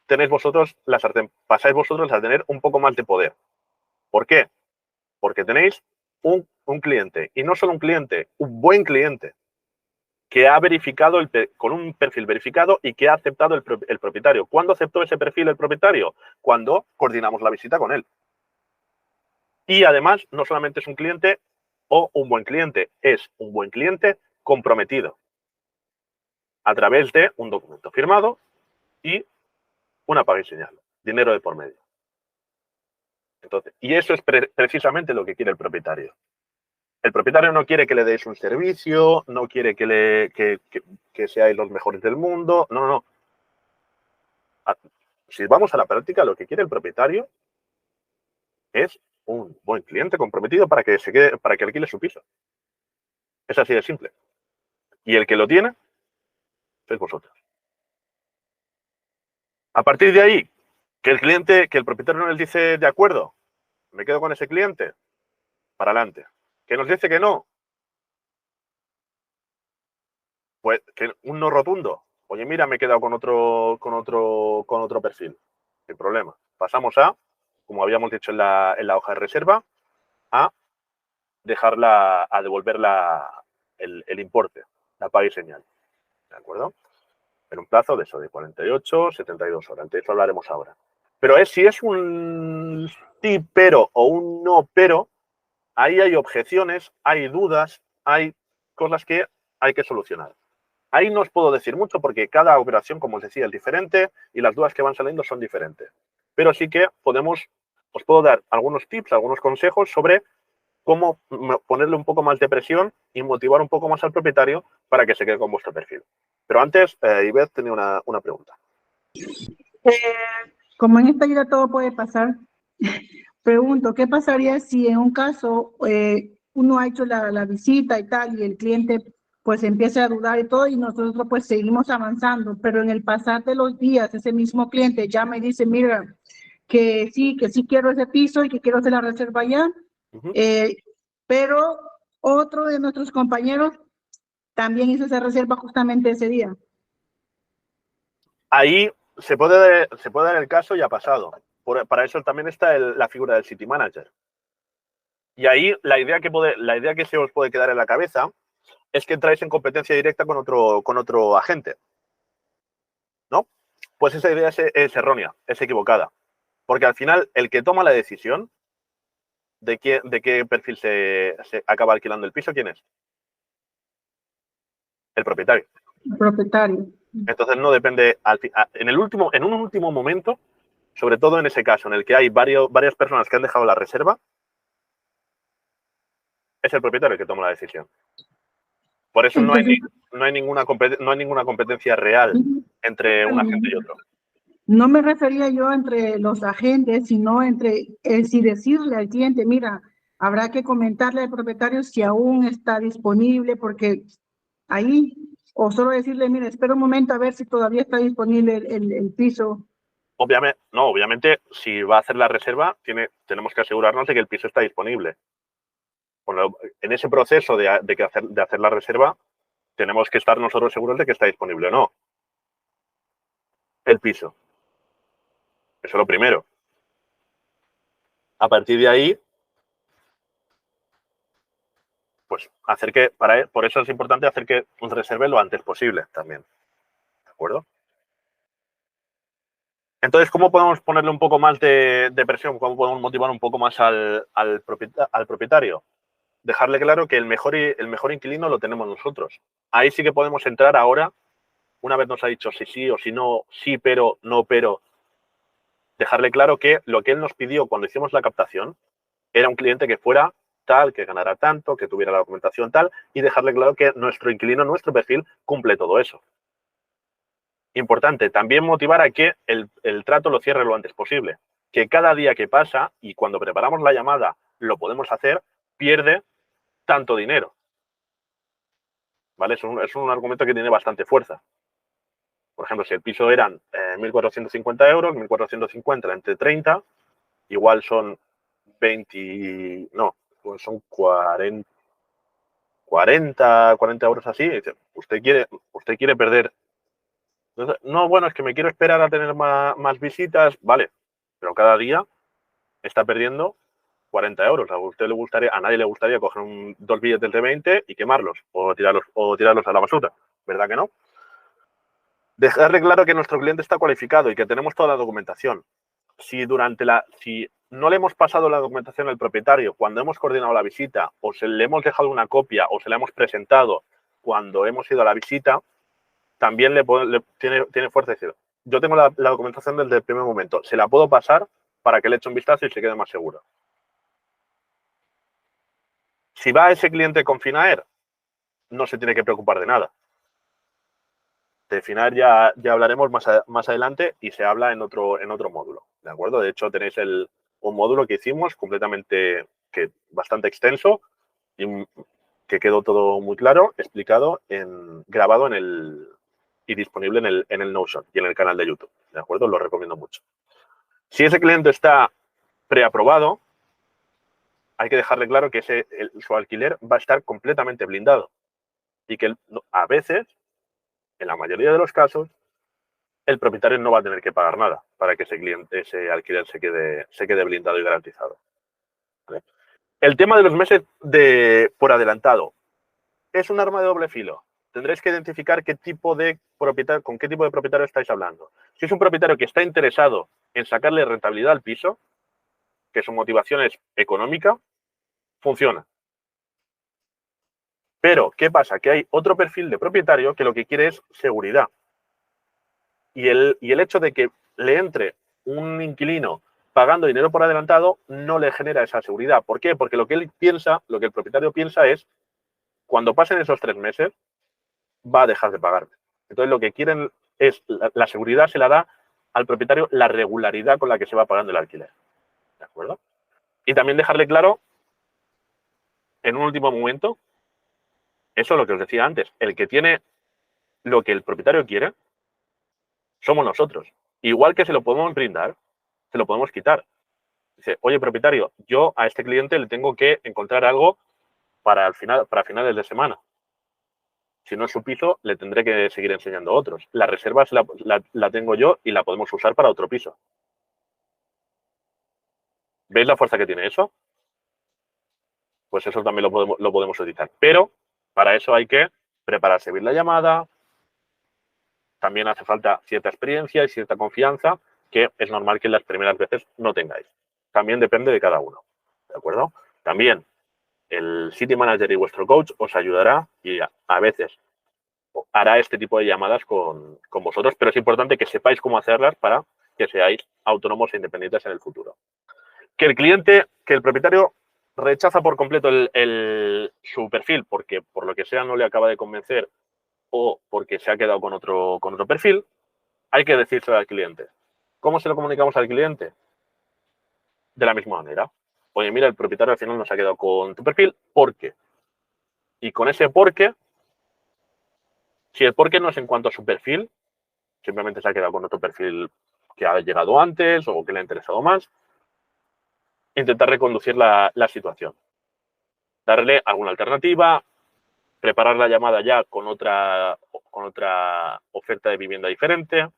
Speaker 1: tenéis vosotros la sartén, pasáis vosotros a tener un poco más de poder. ¿Por qué? Porque tenéis un cliente, y no solo un cliente, un buen cliente, que ha verificado con un perfil verificado y que ha aceptado el propietario. ¿Cuándo aceptó ese perfil el propietario? Cuando coordinamos la visita con él. Y además, no solamente es un cliente o un buen cliente, es un buen cliente comprometido a través de un documento firmado y una paga y señal, dinero de por medio. Entonces, y eso es precisamente lo que quiere el propietario. El propietario no quiere que le deis un servicio, no quiere que seáis los mejores del mundo. No, no, no. Si vamos a la práctica, lo que quiere el propietario es un buen cliente comprometido para que alquile su piso. Es así de simple. Y el que lo tiene, sois vosotros. A partir de ahí, que el propietario no les dice de acuerdo, me quedo con ese cliente, para adelante. Que nos dice que no, pues que un no rotundo. Oye, mira, me he quedado con otro perfil. Sin problema. Pasamos a, como habíamos dicho en la hoja de reserva, a devolver el importe, la paga y señal. ¿De acuerdo? En un plazo de 48, 72 horas. De eso hablaremos ahora. Pero si es un sí pero o un no pero, ahí hay objeciones, hay dudas, hay cosas que hay que solucionar. Ahí no os puedo decir mucho porque cada operación, como os decía, es diferente y las dudas que van saliendo son diferentes. Pero sí que os puedo dar algunos tips, algunos consejos sobre cómo ponerle un poco más de presión y motivar un poco más al propietario para que se quede con vuestro perfil. Pero antes, Ivette tenía una pregunta.
Speaker 2: Como en esta vida todo puede pasar, pregunto, ¿qué pasaría si en un caso uno ha hecho la visita y tal y el cliente pues empieza a dudar y todo y nosotros pues seguimos avanzando, pero en el pasar de los días ese mismo cliente llama y dice, mira, que sí quiero ese piso y que quiero hacer la reserva ya, pero otro de nuestros compañeros también hizo esa reserva justamente ese día?
Speaker 1: Ahí se puede dar el caso y ha pasado. Para eso también está la figura del City Manager. Y ahí la idea que se os puede quedar en la cabeza es que entráis en competencia directa con otro agente. ¿No? Pues esa idea es errónea, es equivocada. Porque al final, el que toma la decisión de qué perfil se acaba alquilando el piso, ¿quién es? El propietario.
Speaker 2: El propietario.
Speaker 1: Entonces no depende, en un último momento, sobre todo en ese caso en el que hay varias personas que han dejado la reserva, es el propietario el que toma la decisión. Por eso
Speaker 2: Entonces,
Speaker 1: no hay ninguna competencia real entre un agente y otro.
Speaker 2: no me refería yo entre los agentes, sino entre si decirle al cliente, mira, habrá que comentarle al propietario si aún está disponible, porque ahí, o solo decirle, mira, espera un momento a ver si todavía está disponible el piso.
Speaker 1: Obviamente, si va a hacer la reserva, tenemos que asegurarnos de que el piso está disponible. Bueno, en ese proceso de hacer la reserva, tenemos que estar nosotros seguros de que está disponible o no el piso. Eso es lo primero. A partir de ahí, pues por eso es importante hacer que reserve lo antes posible también. ¿De acuerdo? Entonces, ¿cómo podemos ponerle un poco más de presión? ¿Cómo podemos motivar un poco más al propietario? dejarle claro que el mejor inquilino lo tenemos nosotros. Ahí sí que podemos entrar ahora, una vez nos ha dicho si sí o si no, sí pero, no pero, dejarle claro que lo que él nos pidió cuando hicimos la captación era un cliente que fuera tal, que ganara tanto, que tuviera la documentación tal, y dejarle claro que nuestro inquilino, nuestro perfil, cumple todo eso. Importante, también motivar a que el trato lo cierre lo antes posible. Que cada día que pasa, y cuando preparamos la llamada lo podemos hacer, pierde tanto dinero. ¿Vale? Es un argumento que tiene bastante fuerza. Por ejemplo, si el piso eran 1.450 euros, 1.450 entre 30, igual son 20, no, pues son 40 euros así. Usted quiere perder. No, bueno, es que me quiero esperar a tener más visitas, vale, pero cada día está perdiendo 40 euros. A nadie le gustaría coger dos billetes de 20 y quemarlos o tirarlos a la basura, ¿verdad que no? Dejarle claro que nuestro cliente está cualificado y que tenemos toda la documentación. Si no le hemos pasado la documentación al propietario cuando hemos coordinado la visita, o le hemos dejado una copia o se la hemos presentado cuando hemos ido a la visita, también tiene fuerza decir, yo tengo la documentación desde el primer momento, se la puedo pasar para que le eche un vistazo y se quede más seguro. Si va ese cliente con Finaer, no se tiene que preocupar de nada. De Finaer ya hablaremos más adelante y se habla en otro módulo, ¿de acuerdo? De hecho, tenéis un módulo que hicimos bastante extenso y que quedó todo muy claro, explicado, grabado y disponible en el Notion y en el canal de YouTube, ¿de acuerdo? Lo recomiendo mucho. Si ese cliente está preaprobado, hay que dejarle claro que su alquiler va a estar completamente blindado y que a veces, en la mayoría de los casos, el propietario no va a tener que pagar nada para que ese alquiler se quede blindado y garantizado. ¿Vale? El tema de los meses por adelantado es un arma de doble filo. Tendréis que identificar con qué tipo de propietario estáis hablando. Si es un propietario que está interesado en sacarle rentabilidad al piso, que su motivación es económica, funciona. Pero, ¿qué pasa? Que hay otro perfil de propietario que lo que quiere es seguridad. Y el hecho de que le entre un inquilino pagando dinero por adelantado no le genera esa seguridad. ¿Por qué? Porque lo que el propietario piensa es, cuando pasen esos 3 meses, va a dejar de pagarme. Entonces, lo que quieren es, la seguridad se la da al propietario la regularidad con la que se va pagando el alquiler. ¿De acuerdo? Y también dejarle claro, en un último momento, eso es lo que os decía antes, el que tiene lo que el propietario quiere, somos nosotros. Igual que se lo podemos brindar, se lo podemos quitar. Dice, oye, propietario, yo a este cliente le tengo que encontrar algo para finales de semana. Si no es su piso, le tendré que seguir enseñando a otros. La reserva la tengo yo y la podemos usar para otro piso. ¿Veis la fuerza que tiene eso? Pues eso también lo podemos utilizar. Pero para eso hay que prepararse bien la llamada. También hace falta cierta experiencia y cierta confianza que es normal que las primeras veces no tengáis. También depende de cada uno. ¿De acuerdo? También el City Manager y vuestro coach os ayudará y a veces hará este tipo de llamadas con vosotros, pero es importante que sepáis cómo hacerlas para que seáis autónomos e independientes en el futuro. Que el propietario rechaza por completo su perfil porque por lo que sea no le acaba de convencer o porque se ha quedado con otro perfil, hay que decírselo al cliente. ¿Cómo se lo comunicamos al cliente? De la misma manera. Oye, mira, el propietario al final no se ha quedado con tu perfil, ¿por qué? Y con ese por qué, si el por qué no es en cuanto a su perfil, simplemente se ha quedado con otro perfil que ha llegado antes o que le ha interesado más, intentar reconducir la situación. Darle alguna alternativa, preparar la llamada ya con otra oferta de vivienda diferente,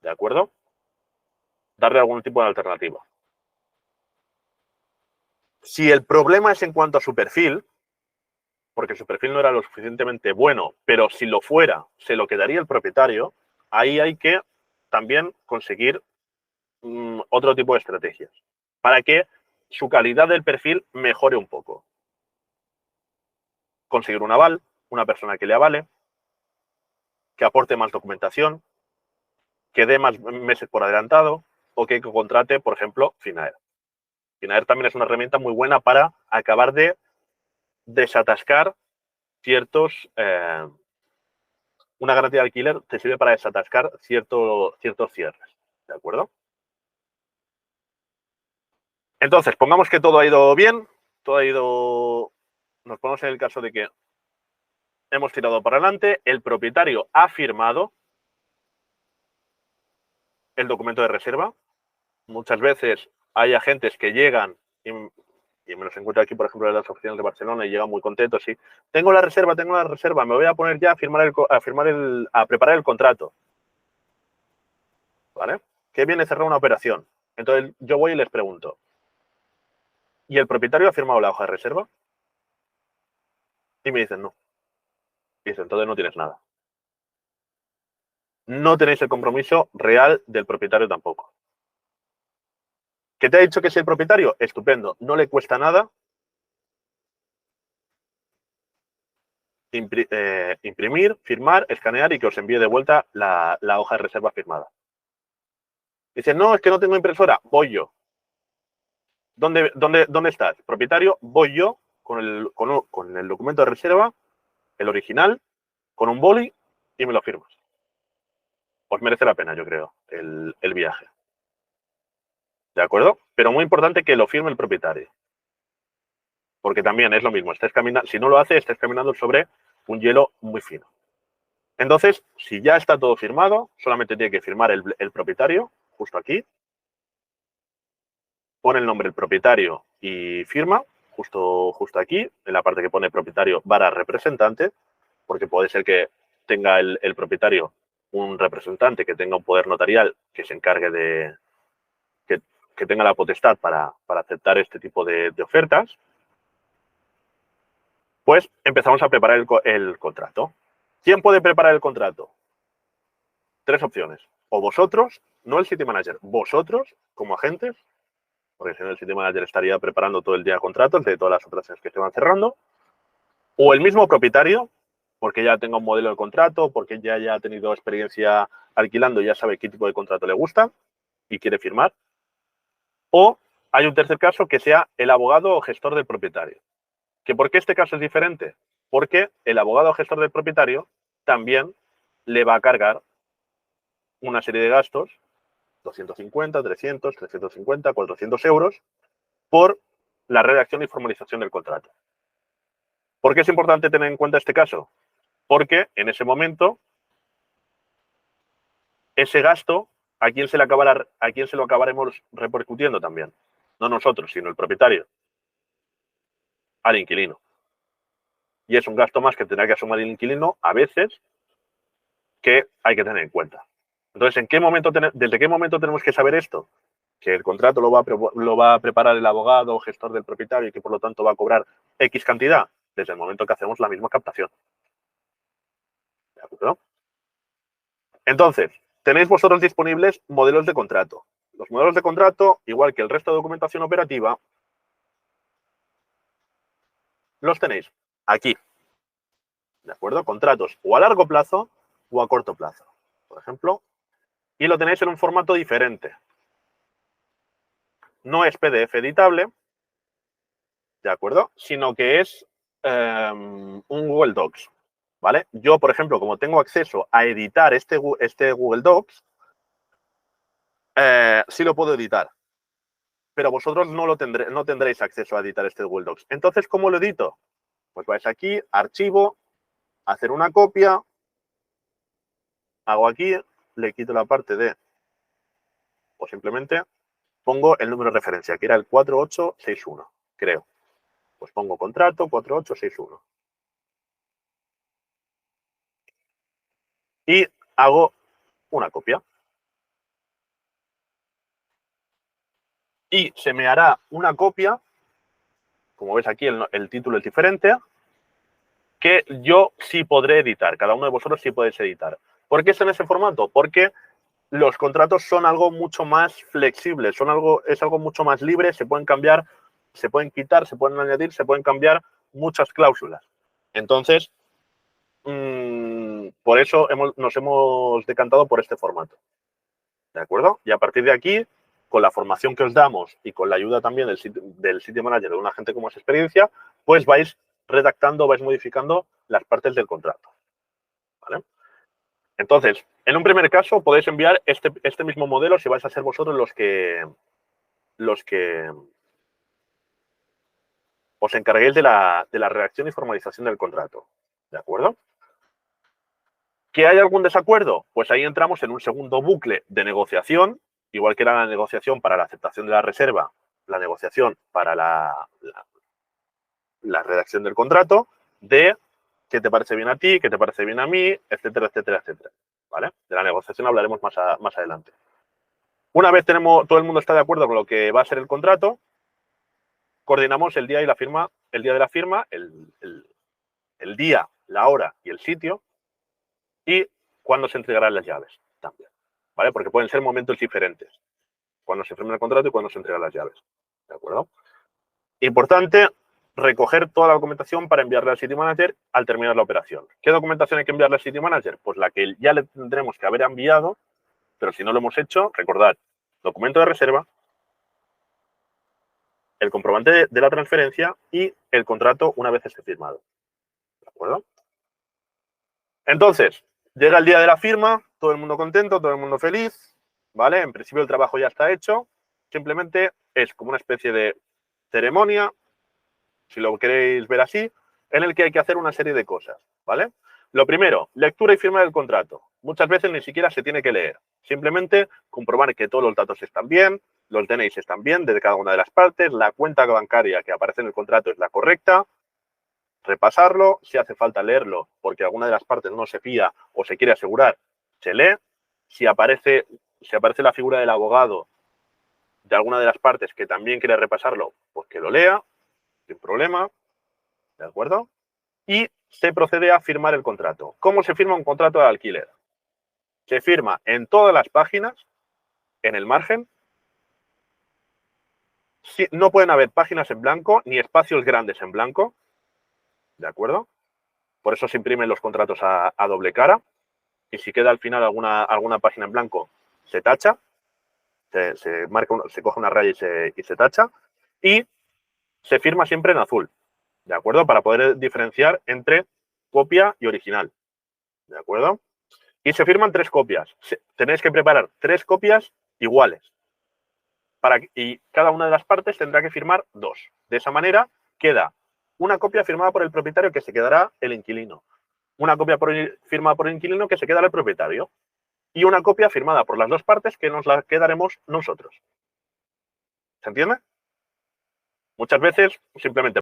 Speaker 1: ¿de acuerdo? Darle algún tipo de alternativa. Si el problema es en cuanto a su perfil, porque su perfil no era lo suficientemente bueno, pero si lo fuera, se lo quedaría el propietario, ahí hay que también conseguir otro tipo de estrategias para que su calidad del perfil mejore un poco. conseguir un aval, una persona que le avale, que aporte más documentación, que dé más meses por adelantado o que contrate, por ejemplo, Finaer. Finaer también es una herramienta muy buena para acabar de desatascar ciertos... una garantía de alquiler te sirve para desatascar ciertos cierres, ¿de acuerdo? Entonces, pongamos que todo ha ido bien, todo ha ido... Nos ponemos en el caso de que hemos tirado para adelante, el propietario ha firmado el documento de reserva. Muchas veces hay agentes que llegan y me los encuentro aquí, por ejemplo, en las oficinas de Barcelona y llegan muy contentos y tengo la reserva, me voy a poner ya a preparar el contrato. ¿Vale? Que viene cerrar una operación. Entonces yo voy y les pregunto, ¿y el propietario ha firmado la hoja de reserva? Y me dicen no. Y dicen, entonces no tienes nada. No tenéis el compromiso real del propietario tampoco. ¿Que te ha dicho que es el propietario? Estupendo. No le cuesta nada imprimir, firmar, escanear y que os envíe de vuelta la hoja de reserva firmada. Dicen, no, es que no tengo impresora. Voy yo. ¿Dónde estás? Propietario, voy yo con el documento de reserva, el original, con un boli y me lo firmas. Os merece la pena, yo creo, el viaje. ¿De acuerdo? Pero muy importante que lo firme el propietario. Porque también es lo mismo. Si no lo hace, estáis caminando sobre un hielo muy fino. Entonces, si ya está todo firmado, solamente tiene que firmar el propietario, justo aquí. Pone el nombre del propietario y firma, justo aquí, en la parte que pone propietario / representante, porque puede ser que tenga el propietario un representante que tenga un poder notarial que se encargue de que tenga la potestad para aceptar este tipo de ofertas. Pues empezamos a preparar el contrato. ¿Quién puede preparar el contrato? 3 opciones. O vosotros, no el City Manager, vosotros como agentes, porque si no el City Manager estaría preparando todo el día contratos de todas las operaciones que se van cerrando, o el mismo propietario, porque ya tenga un modelo de contrato, porque ya haya tenido experiencia alquilando y ya sabe qué tipo de contrato le gusta y quiere firmar. O hay un tercer caso que sea el abogado o gestor del propietario. ¿Por qué este caso es diferente? Porque el abogado o gestor del propietario también le va a cargar una serie de gastos, 250, 300, 350, 400 euros, por la redacción y formalización del contrato. ¿Por qué es importante tener en cuenta este caso? Porque en ese momento, ese gasto, ¿a quién se lo acabaremos repercutiendo también? No nosotros, sino el propietario. Al inquilino. Y es un gasto más que tendrá que asumir el inquilino a veces que hay que tener en cuenta. Entonces, ¿desde qué momento tenemos que saber esto? Que el contrato lo va a preparar el abogado o gestor del propietario y que por lo tanto va a cobrar X cantidad desde el momento que hacemos la misma captación. ¿De acuerdo? Entonces, tenéis vosotros disponibles modelos de contrato. Los modelos de contrato, igual que el resto de documentación operativa, los tenéis aquí. ¿De acuerdo? Contratos o a largo plazo o a corto plazo, por ejemplo. Y lo tenéis en un formato diferente. No es PDF editable, ¿de acuerdo? Sino que es un Google Docs, ¿vale? Yo, por ejemplo, como tengo acceso a editar este Google Docs, sí lo puedo editar. Pero vosotros no tendréis acceso a editar este Google Docs. Entonces, ¿cómo lo edito? Pues vais aquí, archivo, hacer una copia, hago aquí, le quito la parte de, o simplemente pongo el número de referencia, que era el 4861, creo. Pues pongo contrato 4861. Y hago una copia. Y se me hará una copia, como ves aquí el título es diferente, que yo sí podré editar. Cada uno de vosotros sí podéis editar. ¿Por qué es en ese formato? Porque los contratos son algo mucho más flexible, es algo mucho más libre, se pueden cambiar, se pueden quitar, se pueden añadir, se pueden cambiar muchas cláusulas. Entonces, por eso nos hemos decantado por este formato. ¿De acuerdo? Y a partir de aquí, con la formación que os damos y con la ayuda también del sitio manager, de una gente con más experiencia, pues vais redactando, vais modificando las partes del contrato. ¿Vale? Entonces, en un primer caso, podéis enviar este mismo modelo si vais a ser vosotros los que os encarguéis de la redacción y formalización del contrato. ¿De acuerdo? ¿Que hay algún desacuerdo? Pues ahí entramos en un segundo bucle de negociación, igual que era la negociación para la aceptación de la reserva, la negociación para la redacción del contrato, de qué te parece bien a ti, qué te parece bien a mí, etcétera, etcétera, etcétera. ¿Vale? De la negociación hablaremos más adelante. Una vez todo el mundo está de acuerdo con lo que va a ser el contrato, coordinamos el día y la firma, el día de la firma, el día, la hora y el sitio, y cuándo se entregarán las llaves también, ¿vale? Porque pueden ser momentos diferentes, cuando se firma el contrato y cuando se entregan las llaves, ¿de acuerdo? Importante, recoger toda la documentación para enviarla al City Manager al terminar la operación. ¿Qué documentación hay que enviarle al City Manager? Pues la que ya le tendremos que haber enviado, pero si no lo hemos hecho, recordad, documento de reserva, el comprobante de la transferencia y el contrato una vez esté firmado, ¿de acuerdo? Entonces, llega el día de la firma, todo el mundo contento, todo el mundo feliz, ¿vale? En principio el trabajo ya está hecho, simplemente es como una especie de ceremonia, si lo queréis ver así, en el que hay que hacer una serie de cosas, ¿vale? Lo primero, lectura y firma del contrato. Muchas veces ni siquiera se tiene que leer, simplemente comprobar que todos los datos están bien, los DNIs están bien de cada una de las partes, la cuenta bancaria que aparece en el contrato es la correcta, repasarlo, si hace falta leerlo porque alguna de las partes no se fía o se quiere asegurar, se lee. Si aparece la figura del abogado de alguna de las partes que también quiere repasarlo, pues que lo lea, sin problema, ¿de acuerdo? Y se procede a firmar el contrato. ¿Cómo se firma un contrato de alquiler? Se firma en todas las páginas, en el margen. No pueden haber páginas en blanco ni espacios grandes en blanco, ¿de acuerdo? Por eso se imprimen los contratos a doble cara. Y si queda al final alguna página en blanco, se tacha, se coge una raya y se tacha. Y se firma siempre en azul, ¿de acuerdo? Para poder diferenciar entre copia y original, ¿de acuerdo? Y se firman 3 copias. Tenéis que preparar 3 copias iguales. Y cada una de las partes tendrá que firmar 2. De esa manera queda una copia firmada por el propietario que se quedará el inquilino. Una copia firmada por el inquilino que se quedará el propietario. Y una copia firmada por las 2 partes que nos la quedaremos nosotros. ¿Se entiende? Muchas veces simplemente